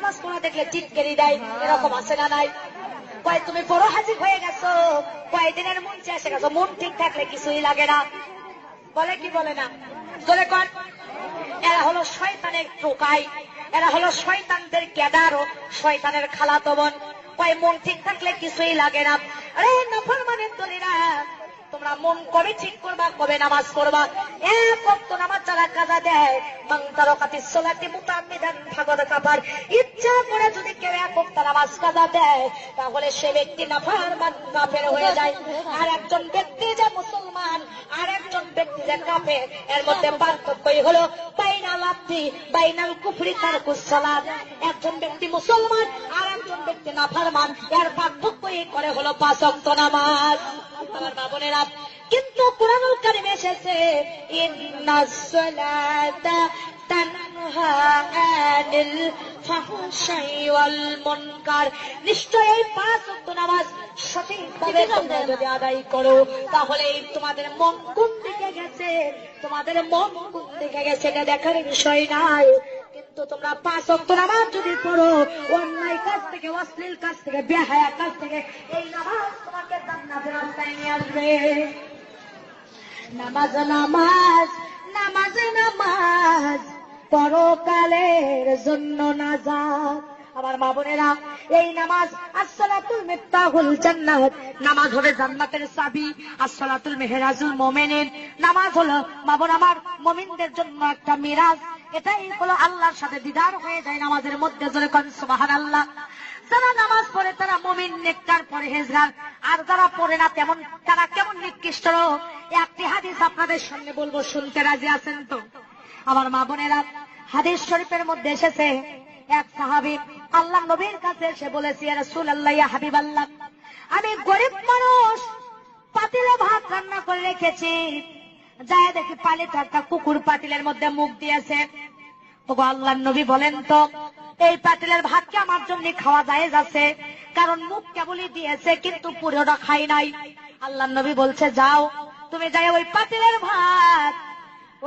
নামাজ পড়া দেখলে টিটকেরি দেয়, এরকম আছে না নাই? কয় তুমি পড়ো হাজির হয়ে গেছো, কয়েকদিনের মঞ্চে এসে গেছো, মন ঠিক থাকলে কিছুই লাগে না, বলে কি বলে না? জোরে কর। এরা হলো শয়তানের টোকাই, এরা হলো শয়তানদের কেদার ও শয়তানের খালাতো বোন। কয় মন ঠিক থাকলে কিছুই লাগে না। আরে নাফরমানের দলেরা, তোমরা মন কবে ঠিক করবা, কবে নামাজ পড়বা? এক ওয়াক্ত নামাজ যারা কাজা দেয়, মান তারাকাতিস সালাতি মুতাআম্মিদান ফাকাদ কাফার, ইচ্ছা করে যদি কেউ এক ওয়াক্ত নামাজ কাজা দেয়, তাহলে সে ব্যক্তি নাফরমান কাফের হয়ে যায়। আর একজন ব্যক্তি যে মুসলমান, আর একজন ব্যক্তি যে কাফের, এর মধ্যে পার্থক্যই হলো বাইনাল আব্দি বাইনাল কুফরি তারকুস সালাত। একজন ব্যক্তি মুসলমান, আর একজন ব্যক্তি নাফরমান, এর পার্থক্যই করে হলো 5 ওয়াক্ত নামাজ। আমার বাবনেরা, কিন্তু কুরআনুল কারীমে এসেছে ইন্নাস সালাতা তানহা আনিল ফাহশাই ওয়াল মুনকার, নিশ্চয়ই 5 ওয়াক্ত নামাজ সঠিকভাবে তোমরা যদি আদায় করো, তাহলে তোমাদের মন কোন দিকে গেছে, তোমাদের মন কোন দিকে গেছে এটা দেখার বিষয় নাই। কিন্তু তোমরা 5 ওয়াক্ত নামাজ যদি পড়ো, অন্যায় কাজ থেকে, অশ্লীল কাজ থেকে, বেহায়া কাজ থেকে এই নামাজ তোমাকে জান্নাতের রাস্তায় নিয়ে আসবে। নামাজ নামাজ নামাজ নামাজ পরকালের জন্য নাজাত। আমার মা বোনেরা, এই নামাজ আসসালাতুল মিফতাহুল জান্নাত, নামাজ হবে জান্নাতের চাবি। আসসালাতুল মেহরাজুল মুমিনিন, নামাজ হলো মা বোন আমার মুমিনদের জন্য একটা মিরাজ। এটাই হলো আল্লাহর সাথে দিদার হয়ে যায় নামাজের মধ্যে। জোরে কোন সুবহানাল্লাহ। যারা নামাজ পড়ে তারা মুমিন, নেককার, পরহেজগার। আর যারা পড়ে না তেমন তারা কেমন নিকৃষ্ট। একটি হাদিস আপনাদের সামনে বলবো, শুনতে রাজি আছেন তো? আমার মা বোনেরা, হাদিস শরীফের মধ্যে এসেছে এক সাহাবী আল্লাহ নবীর কাছে এসে বলেছে, ইয়া রাসূলুল্লাহ, ইয়া হাবিবাল্লাহ, আমি গরিব মানুষ, পাতিলে ভাত রান্না করে রেখেছি, যায় দেখি পালিত একটা কুকুর পাতিলের মধ্যে মুখ দিয়েছে। ওগো আল্লাহর নবী, বলেন তো এই পাতিলের ভাত কি আমার জন্য খাওয়া জায়েজ আছে? কারণ মুখ কেবলই দিয়েছে, কিন্তু পুরোটা খাই নাই। আল্লাহর নবী বলছে, যাও তুমি যাই ওই পাতিলের ভাত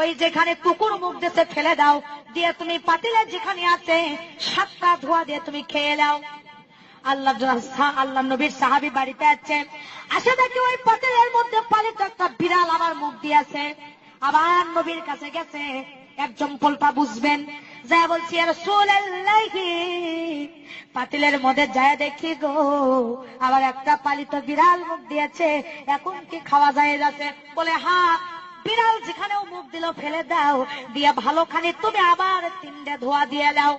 ওই যেখানে কুকুর মুখ দিয়েছে ফেলে দাও, দিয়ে তুমি পাতিলের যেখানে আছে 7টা ধোয়া দিয়ে তুমি খেয়ে নাও। আল্লাহ নবীর সাহাবী বাড়িতে আছে, আসে দেখি ওই পাতিলের মধ্যে পালিত একটা বিড়াল আমার মুখ দিয়েছে। আবার নবীর কাছে গেছে, একজন পোল্পা বুঝবেন, যা বলছি, ইয়া রাসূলুল্লাহ, পাতিলের মধ্যে যায় দেখি গো আবার একটা পালিত বিড়াল মুখ দিয়েছে, এখন কি খাওয়া যায় যাচ্ছে? বলে, হ্যাঁ, বিড়াল যেখানেও মুখ দিল ফেলে দাও, দিয়ে ভালো খানি তুমি আবার 3টে ধোয়া দিয়ে দাও,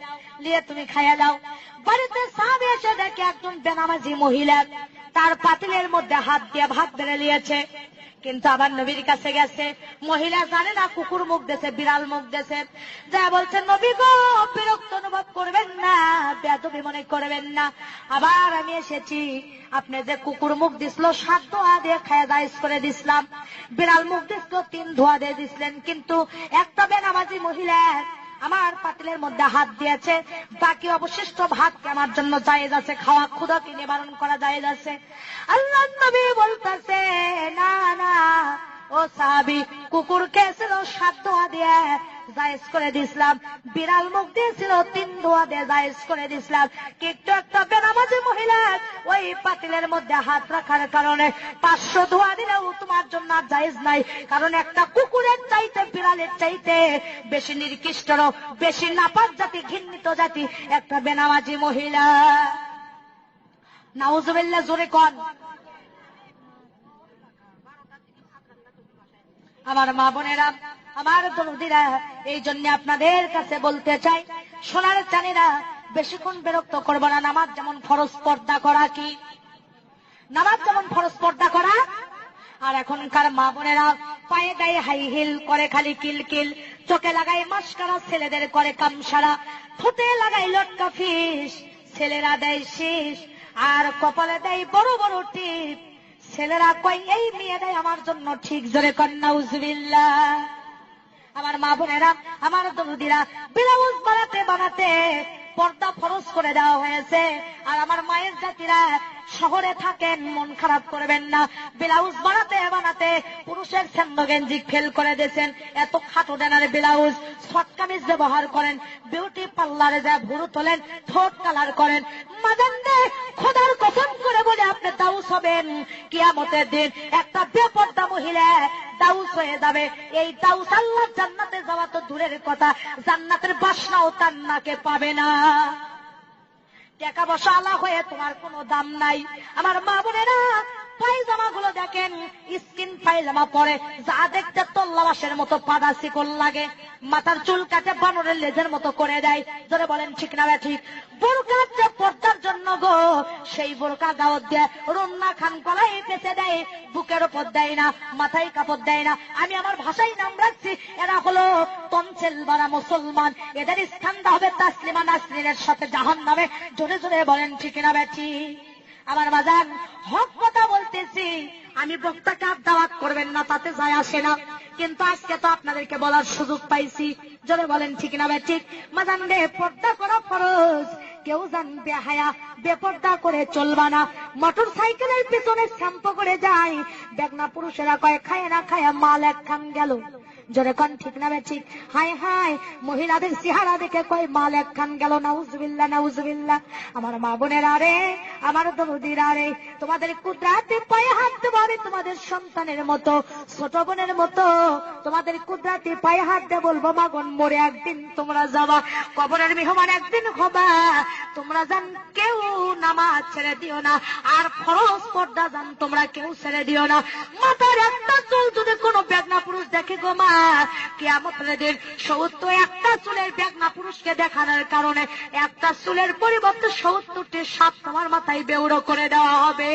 দিয়ে তুমি খাইয়া দাও। বাড়িতে সাহাবী এসে দেখে একজন বেনামাজি মহিলা তার পাতিলের মধ্যে হাত দিয়ে ভাত বেড়ে নিয়েছে। কিন্তু আবার নবীর কাছে গেছে, মহিলা জানে না কুকুর মুখ দিয়েছে, বিড়াল মুখ দিয়েছে। যা বলছে, নবী গো, বিরক্ত অনুভব করবেন না, বেয়াদবি মনে করবেন না, আবার আমি এসেছি, আপনি যে কুকুর মুখ দিছিল 7 ধোয়া দিয়ে খায়া জায়েজ করে দিছিলাম, বিড়াল মুখ দিছিল 3 ধোয়া দিয়ে দিছিলেন, কিন্তু একটা বেনামাজি মহিলা আমার পাতিলের মধ্যে হাত দিয়েছে, বাকি অবশিষ্ট ভাতকে আমার জন্য জায়েজ আছে, খাওয়া, ক্ষুধাকে নিবারণ করা জায়েজ আছে। আল্লাহর নবী বলতেছে, না না ও সাহাবী, কুকুর খেয়েছিল 7 ধোয়া দিয়ে জায়েজ করে দিছিলাম, বিড়াল মুখ দিয়েছিল 3 ধোয়া দিয়ে জায়েজ করে দিছিলাম, কিন্তু একটা বেনামাজি মহিলা ওই পাতিলের মধ্যে হাত রাখার কারণে 500 ধোয়া দিলেও তোমার জন্য জায়েজ নাই। কারণ একটা কুকুরের চাইতে, বিড়ালের চাইতে বেশি নিকৃষ্ট, বেশি নাপাক জাতি, ঘৃণিত জাতি একটা বেনামাজি মহিলা। নাউজুবিল্লাহ, জোরে কোন। আমার মা বোনেরা, আমার দরদিরা, এই জন্য আপনাদের কাছে বলতে চাই, সোনার চানেরা, বেশিক্ষণ বিরক্ত করবো না। নামাজ যেমন ফরজ, পর্দা করা কি? নামাজ যেমন ফরজ, পর্দা করা। আর এখনকার মা বোনেরা পায়ে দেয় হাই হিল, করে খালি কিলকিল, চোখে লাগায় মাস্কারা, ছেলেদের করে কামসারা, ঠোঁটে লাগায় লটকা ফিস, ছেলেরা দেয় শীষ, আর কপালে দেয় বড় বড় টিপ। ছেলেরা কয় এই মেয়েটাই আমার জন্য ঠিক। জোরে কর নাউজুবিল্লাহ। আমার মা বোনেরা, আমার দরদিরা, ব্লাউজ বানাতে বানাতে পর্দা ফরজ করে দেওয়া হয়েছে। আর আমার মায়ের জাতিরা শহরে থাকেন, মন খারাপ করবেন না। ব্লাউজ বানাতে বানাতে পুরুষের স্যান্ডো গেঞ্জি ফেল করে দিয়েছেন, এত খাটো ডানার ব্লাউজ। শর্ট কামিজ ব্যবহার করেন, বিউটি পার্লারে যায় ভুরু তোলেন, ঠোঁট কালার করেন। মাদান্ডে খোদার কসম করে বলে আপনি দাউস হবেন কিয়ামতের দিন। একটা বেপরদা মহিলা দাউস হয়ে যাবে। এই দাউস আল্লাহ জান্নাতে যাওয়া তো দূরের কথা, জান্নাতের বাসনাও তার নাকে পাবে না। টাকা পয়সা আলা হয়ে তোমার কোনো দাম নাই। আমার মা বোনেরা, পায়জামা গুলো দেখেন, স্কিন পায়জামা পরে যা দেখতে তল্লাবাসের মতো পাদা শিকল লাগে, মাথার চুল কাটে বানরের লেজের মতো করে দেয়। ধরে বলেন ঠিক না ঠিক? বোরকার যে পর্দার জন্য গো, সেই বোরকা গাওয়াত দিয়ে রন্না খান গলায় পেঁচে দেয়, বুকের ওপর দেয় না, মাথায় কাপড় দেয় না। আমি আমার ভাষায় নাম রাখছি, এরা হলো তনসেল বারা মুসলমান। এদের স্থানটা হবে তাসলিমা নাসরিনের সাথে জাহান্নামে। জোরে জোরে বলেন ঠিক না বেঠি? আমার বাজান, হক কথা বলতেছি। আমি বক্তাকে আর দাওয়াত করবেন না, তাতে যায় আসে না, কিন্তু আজকে তো আপনাদেরকে বলার সুযোগ পাইছি। জোরে বলেন ঠিক না ঠিক? মাজান রে, পর্দা করা ফরজ। কেউ জান বেহায়া বেপর্দা করে চলবা না। মোটর সাইকেলের পিছনে শ্যাম্পু করে যায়, বেগনা পুরুষেরা কয় খায় না খায়া মাল এক খান গেল। জোরে কোন ঠিক না ঠিক? হায় হায়, মহিলাদের চেহারা দেখে কয় মাল এক খান গেল। নাউজুবিল্লাহ নাউজুবিল্লাহ। আমার মা বোনেরা রে, আমার দরদিরা রে, তোমাদের কুদরাতে পায়ে হাত দেবো আমি তোমাদের সন্তানের মতো, ছোট বোনের মতো। তোমাদের কুদরাতে পায়ে হাত দিয়ে বলবো, মাগন মরে একদিন তোমরা যাবা, কবরের মেহমান একদিন হবা। তোমরা জান কেউ নামাজ ছেড়ে দিও না, আর ফরজ পর্দা জান তোমরা কেউ ছেড়ে দিও না। মাথার একটা চুল যদি কোনো বেগনা পুরুষ দেখে গো মা, কিয়ামতের দিন 71টা চুলের বেগনা পুরুষকে দেখানোর কারণে একটা চুলের পরিবর্তে 70টি সাপ তোমার মাথায় বেউড়ো করে দেওয়া হবে।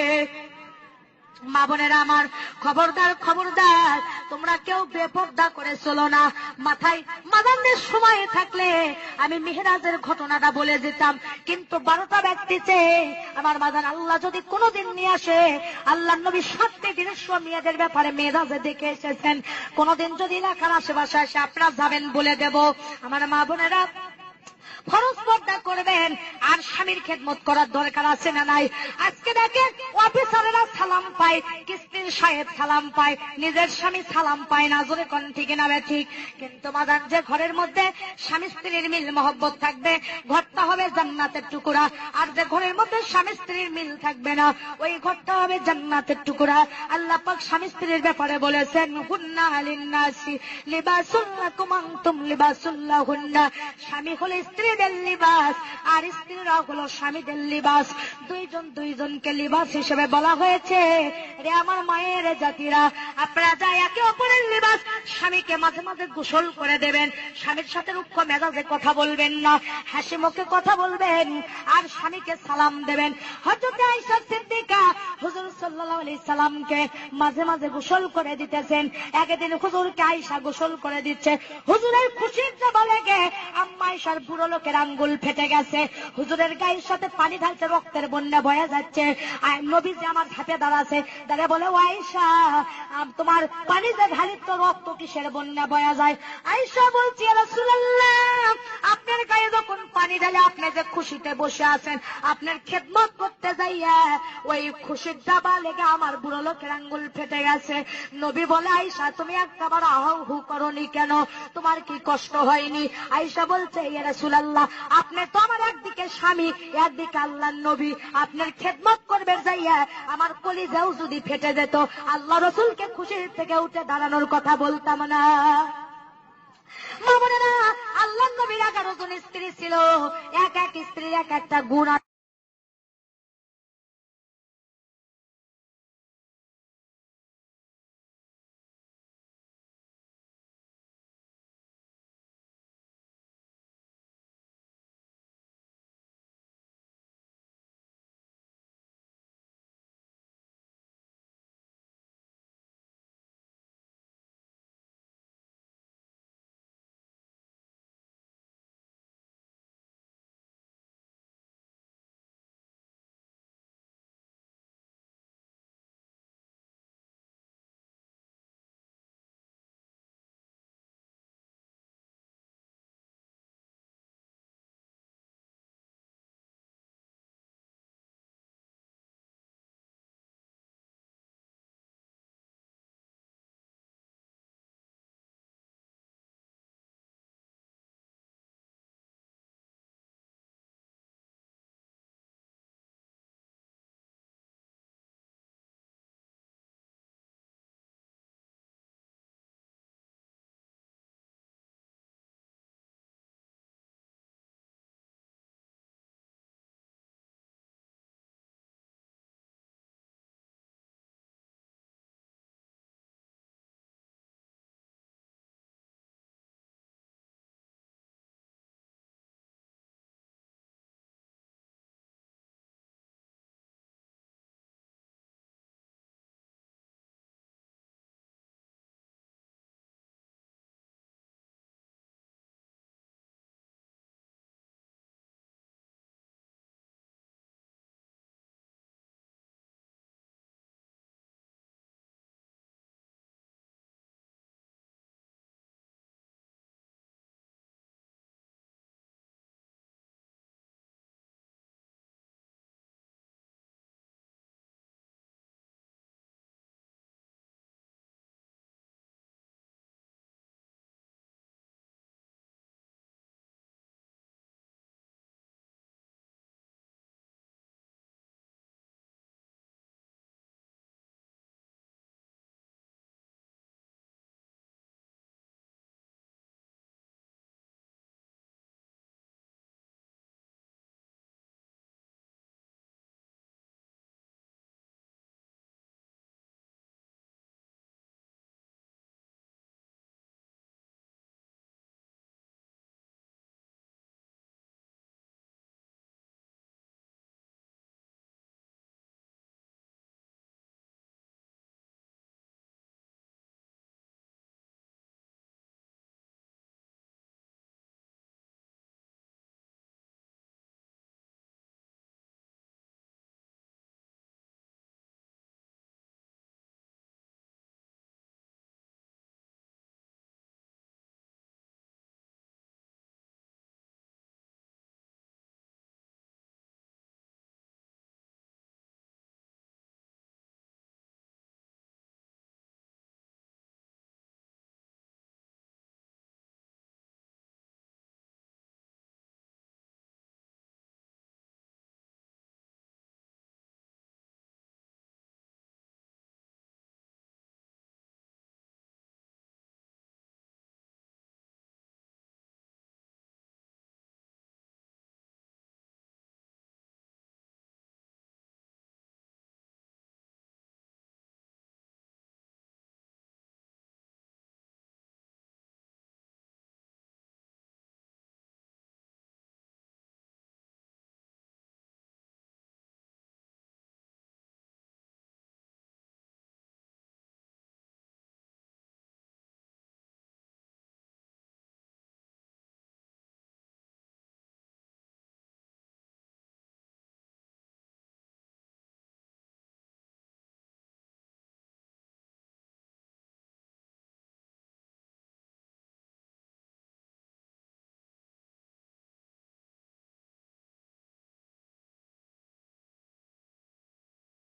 মা বোনেরা আমার, খবরদার খবরদার, তোমরা কেউ বেপর্দা করে চলো না। মাথায় মাদানের সময় থাকলে আমি মেহেরাজের ঘটনাটা বলে যেতাম, কিন্তু 12টা ব্যক্তিতে আমার মাদান আল্লাহ যদি কোনোদিন নিয়ে আসে, আল্লাহ নবী 7টি দৃশ্য মেয়েদের ব্যাপারে মেহেরাজে দেখে এসেছেন। কোনোদিন যদি এলাকার আশেপাশে আসে আপনারা যাবেন বলে দেব। আমার মা বোনেরা, ফরজ পর্দা করবেন, আর স্বামীর খেদমত করার দরকার আছে না নাই? আজকে দেখেন অফিসারেরা সালাম পায়, কিস্তির সাহেব সালাম পায়, নিজের স্বামী সালাম পায় না। জোরে কোন ঠিক না ঠিক? কিন্তু মাদান, যে ঘরের মধ্যে স্বামী স্ত্রীর মিল মহব্বত থাকবে, ঘরটা হবে জান্নাতের টুকরা। আর যে ঘরের মধ্যে স্বামী স্ত্রীর মিল থাকবে না, ওই ঘরটা হবে জান্নাতের টুকরা। আল্লাহ পাক স্বামী স্ত্রীর ব্যাপারে বলেছেন, হুন্না লিন্নাসি লিবাসুল লাকুম আনতুম লিবাসুল লাহুন্না। স্বামী হলে স্ত্রীদের লিবাস, আর স্ত্রীরা হলো স্বামীদের লিবাস। দুইজন দুইজনকে লিবাস হিসেবে বলা হয়েছে। রে আমার মায়ের জাতিরা, আপনারা যা একে অপরের লিবাস। স্বামীকে মাঝে মাঝে গোসল করে দেবেন, স্বামীর সাথে রুক্ষ মেজাজে কথা বলবেন না, হাসি মুখে কথা বলবেন, আর স্বামীকে সালাম দেবেন। হযরত আয়েশা সিদ্দিকা হুজুর সাল্লাল্লাহু আলাইহি সাল্লামকে মাঝে মাঝে গোসল করে দিতেছেন। একদিন হুজুরকে আয়েশা গোসল করে দিচ্ছে, হুজুরের খুশির জবা লেগে আম্মা আয়েশার বুড়ো লোকের আঙ্গুল ফেটে গেছে। হুজুরের গায়ের সাথে পানি ঢালতে রক্তের বন্যা বয়ে যাচ্ছে। নবীজি আমার হাতে দাঁড়াছে, দাঁড়ে বলে, ও আয়েশা, তোমার পানি যে ঢালি তো রক্ত কিসের বন্যা বয়া যায়? আয়েশা বলছি, ইয়া রাসূলুল্লাহ, আপনার গায়ে যখন পানি ঢালে আপনি যে খুশিতে বসে আছেন, আপনার খেদমত করতে যাইয়া ওই খুশির জাবা লেগে আমার বুড়ো লোকের আঙ্গুল ফেটে গেছে। নবী বলে, আয়েশা, তুমি একবার আহু হু করনি কেন? তোমার কি কষ্ট হয়নি? আয়েশা বলছে, ইয়া রাসূলুল্লাহ, আপনি তো আমার একদিকে স্বামী, একদিকে আল্লাহর নবী, আপনার খেদমত করবে যাইয়া আমার কলিজাও যদি ফেটে যেত, আল্লাহ রাসূলকে খুশির থেকে উঠে দাঁড়ানোর কথা বলতাম না। মা বোনেরা, আল্লাহর নবীর 11 জন স্ত্রী ছিল, এক এক স্ত্রীর এক একটা গুণ।